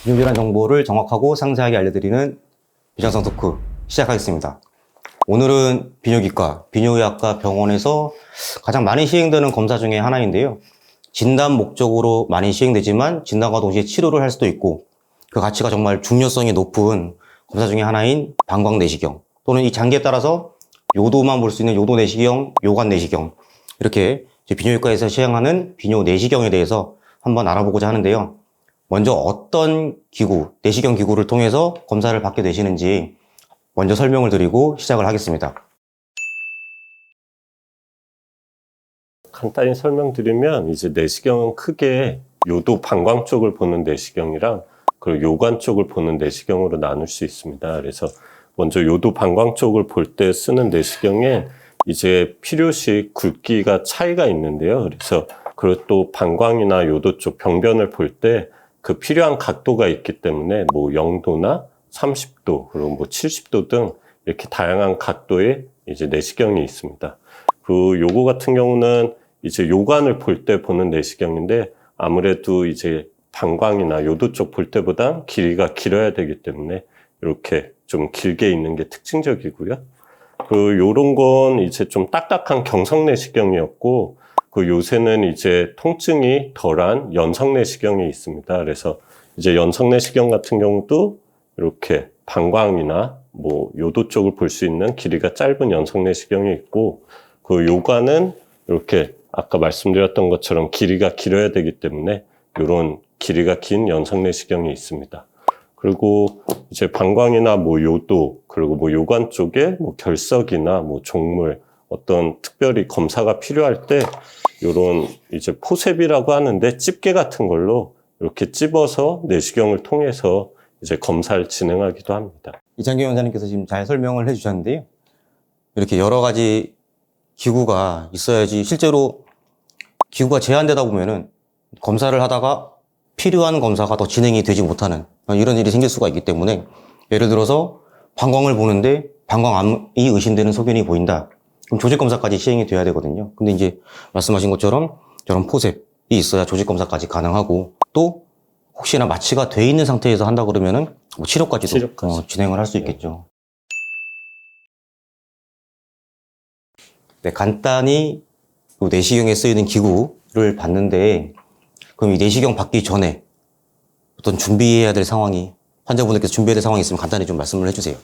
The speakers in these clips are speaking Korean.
비뇨기란 정보를 정확하고 상세하게 알려드리는 비정상 토크 시작하겠습니다. 오늘은 비뇨기과, 비뇨의학과 병원에서 가장 많이 시행되는 검사 중에 하나인데요. 진단 목적으로 많이 시행되지만 진단과 동시에 치료를 할 수도 있고 그 가치가 정말 중요성이 높은 검사 중에 하나인 방광내시경 또는 이 장기에 따라서 요도만 볼 수 있는 요도내시경, 요관내시경 이렇게 비뇨기과에서 시행하는 비뇨내시경에 대해서 한번 알아보고자 하는데요. 먼저 어떤 기구, 내시경 기구를 통해서 검사를 받게 되시는지 먼저 설명을 드리고 시작을 하겠습니다. 간단히 설명드리면 이제 내시경은 크게 요도 방광 쪽을 보는 내시경이랑 그리고 요관 쪽을 보는 내시경으로 나눌 수 있습니다. 그래서 먼저 요도 방광 쪽을 볼 때 쓰는 내시경에 이제 필요시 굵기가 차이가 있는데요. 그래서 그리고 또 방광이나 요도 쪽 병변을 볼 때 그 필요한 각도가 있기 때문에 뭐 0도나 30도 그리고 뭐 70도 등 이렇게 다양한 각도의 이제 내시경이 있습니다. 그 요거 같은 경우는 이제 요관을 볼 때 보는 내시경인데 아무래도 이제 방광이나 요도 쪽 볼 때보다 길이가 길어야 되기 때문에 이렇게 좀 길게 있는 게 특징적이고요. 그 요런 건 이제 좀 딱딱한 경성 내시경이었고 그 요새는 이제 통증이 덜한 연성 내시경이 있습니다. 그래서 이제 연성 내시경 같은 경우도 이렇게 방광이나 뭐 요도 쪽을 볼 수 있는 길이가 짧은 연성 내시경이 있고 그 요관은 이렇게 아까 말씀드렸던 것처럼 길이가 길어야 되기 때문에 이런 길이가 긴 연성 내시경이 있습니다. 그리고 이제 방광이나 뭐 요도 그리고 뭐 요관 쪽에 뭐 결석이나 뭐 종물 어떤 특별히 검사가 필요할 때 이런 이제 포셉이라고 하는데 집게 같은 걸로 이렇게 찝어서 내시경을 통해서 이제 검사를 진행하기도 합니다. 이창규 원장님께서 지금 잘 설명을 해주셨는데요. 이렇게 여러 가지 기구가 있어야지 실제로 기구가 제한되다 보면은 검사를 하다가 필요한 검사가 더 진행이 되지 못하는 이런 일이 생길 수가 있기 때문에 예를 들어서 방광을 보는데 방광암이 의심되는 소견이 보인다. 그럼 조직검사까지 시행이 돼야 되거든요. 근데 이제 말씀하신 것처럼 저런 포셉이 있어야 조직검사까지 가능하고 또 혹시나 마취가 돼 있는 상태에서 한다 그러면은 뭐 치료까지도 진행을 할 수 있겠죠. 네, 간단히 내시경에 쓰이는 기구를 봤는데 그럼 이 내시경 받기 전에 어떤 준비해야 될 상황이 환자분들께서 준비해야 될 상황이 있으면 간단히 좀 말씀을 해주세요.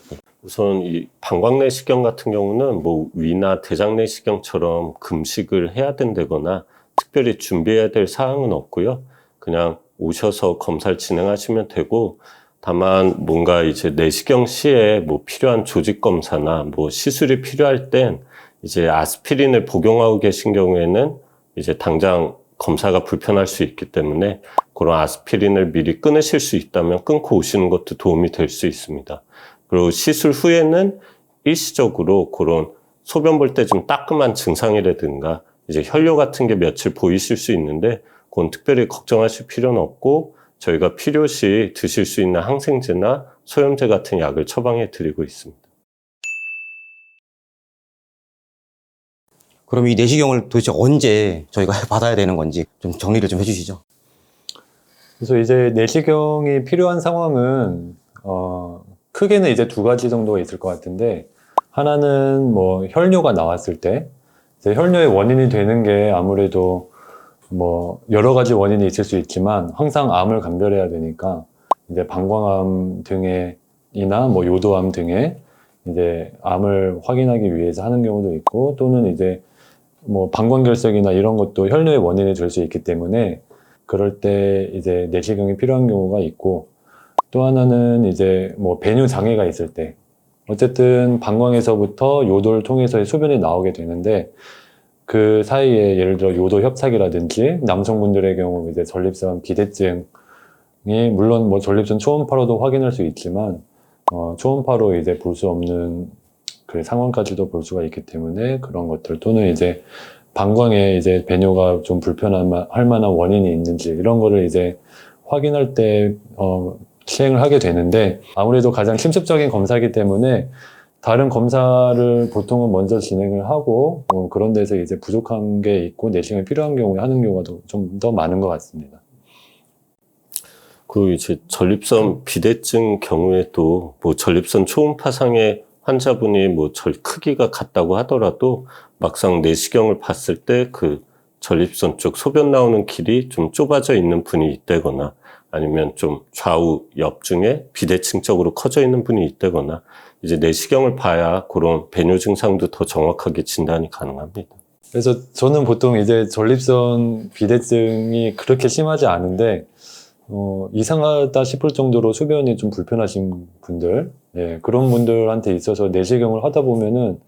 우선 이 방광내시경 같은 경우는 뭐 위나 대장내시경처럼 금식을 해야 된다거나 특별히 준비해야 될 사항은 없고요. 그냥 오셔서 검사를 진행하시면 되고 다만 뭔가 이제 내시경 시에 뭐 필요한 조직 검사나 뭐 시술이 필요할 땐 이제 아스피린을 복용하고 계신 경우에는 이제 당장 검사가 불편할 수 있기 때문에 그런 아스피린을 미리 끊으실 수 있다면 끊고 오시는 것도 도움이 될 수 있습니다. 그리고 시술 후에는 일시적으로 그런 소변 볼 때 좀 따끔한 증상이라든가 이제 혈뇨 같은 게 며칠 보이실 수 있는데 그건 특별히 걱정하실 필요는 없고 저희가 필요시 드실 수 있는 항생제나 소염제 같은 약을 처방해 드리고 있습니다. 그럼 이 내시경을 도대체 언제 저희가 받아야 되는 건지 좀 정리를 좀 해주시죠. 그래서 이제 내시경이 필요한 상황은 크게는 이제 두 가지 정도가 있을 것 같은데 하나는 뭐 혈뇨가 나왔을 때 이제 혈뇨의 원인이 되는 게 아무래도 뭐 여러 가지 원인이 있을 수 있지만 항상 암을 감별해야 되니까 이제 방광암 등에이나 뭐 요도암 등에 이제 암을 확인하기 위해서 하는 경우도 있고 또는 이제 뭐 방광결석이나 이런 것도 혈뇨의 원인이 될 수 있기 때문에 그럴 때 이제 내시경이 필요한 경우가 있고 또 하나는 이제 뭐 배뇨 장애가 있을 때 어쨌든 방광에서부터 요도를 통해서 소변이 나오게 되는데 그 사이에 예를 들어 요도 협착이라든지 남성분들의 경우 이제 전립선 비대증이 물론 뭐 전립선 초음파로도 확인할 수 있지만 초음파로 이제 볼 수 없는 그 상황까지도 볼 수가 있기 때문에 그런 것들 또는 이제 방광에 이제 배뇨가 좀 불편할 만한 원인이 있는지 이런 거를 이제 확인할 때 시행을 하게 되는데 아무래도 가장 침습적인 검사이기 때문에 다른 검사를 보통은 먼저 진행을 하고 그런 데서 이제 부족한 게 있고 내시경이 필요한 경우에 하는 경우가 좀 더 많은 것 같습니다. 그리고 이제 전립선 비대증 경우에도 뭐 전립선 초음파상의 환자분이 뭐 크기가 같다고 하더라도 막상 내시경을 봤을 때 그 전립선 쪽 소변 나오는 길이 좀 좁아져 있는 분이 있다거나 아니면 좀 좌우 옆중에 비대칭적으로 커져 있는 분이 있다거나 이제 내시경을 봐야 그런 배뇨 증상도 더 정확하게 진단이 가능합니다. 그래서 저는 보통 이제 전립선 비대증이 그렇게 심하지 않은데 이상하다 싶을 정도로 소변이 좀 불편하신 분들, 예, 그런 분들한테 있어서 내시경을 하다 보면은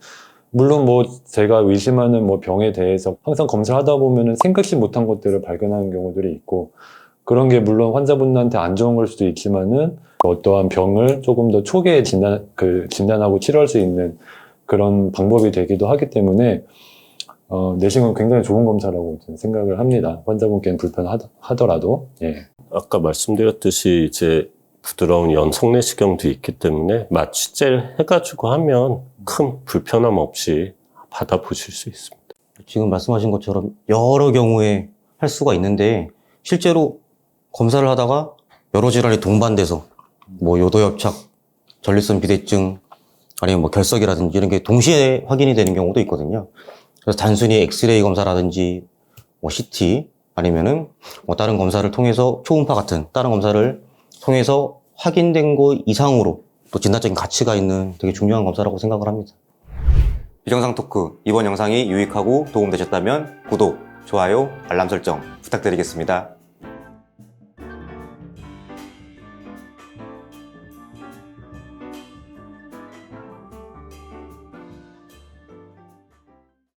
물론 뭐 제가 의심하는 뭐 병에 대해서 항상 검사를 하다 보면은 생각지 못한 것들을 발견하는 경우들이 있고 그런 게 물론 환자분한테 안 좋은 걸 수도 있지만은 어떠한 병을 조금 더 초기에 진단하고 치료할 수 있는 그런 방법이 되기도 하기 때문에 내시경은 굉장히 좋은 검사라고 저는 생각을 합니다. 환자분께는 불편하더라도. 예. 아까 말씀드렸듯이 이제 부드러운 연성 내시경도 있기 때문에 마취제를 해가지고 하면 큰 불편함 없이 받아보실 수 있습니다. 지금 말씀하신 것처럼 여러 경우에 할 수가 있는데 실제로 검사를 하다가 여러 질환이 동반돼서 뭐 요도협착, 전립선 비대증 아니면 뭐 결석이라든지 이런 게 동시에 확인이 되는 경우도 있거든요. 그래서 단순히 엑스레이 검사라든지 뭐 CT 아니면은 뭐 다른 검사를 통해서 초음파 같은 다른 검사를 통해서 확인된 거 이상으로 또 진단적인 가치가 있는 되게 중요한 검사라고 생각을 합니다. 비정상 토크 이번 영상이 유익하고 도움되셨다면 구독, 좋아요, 알람 설정 부탁드리겠습니다.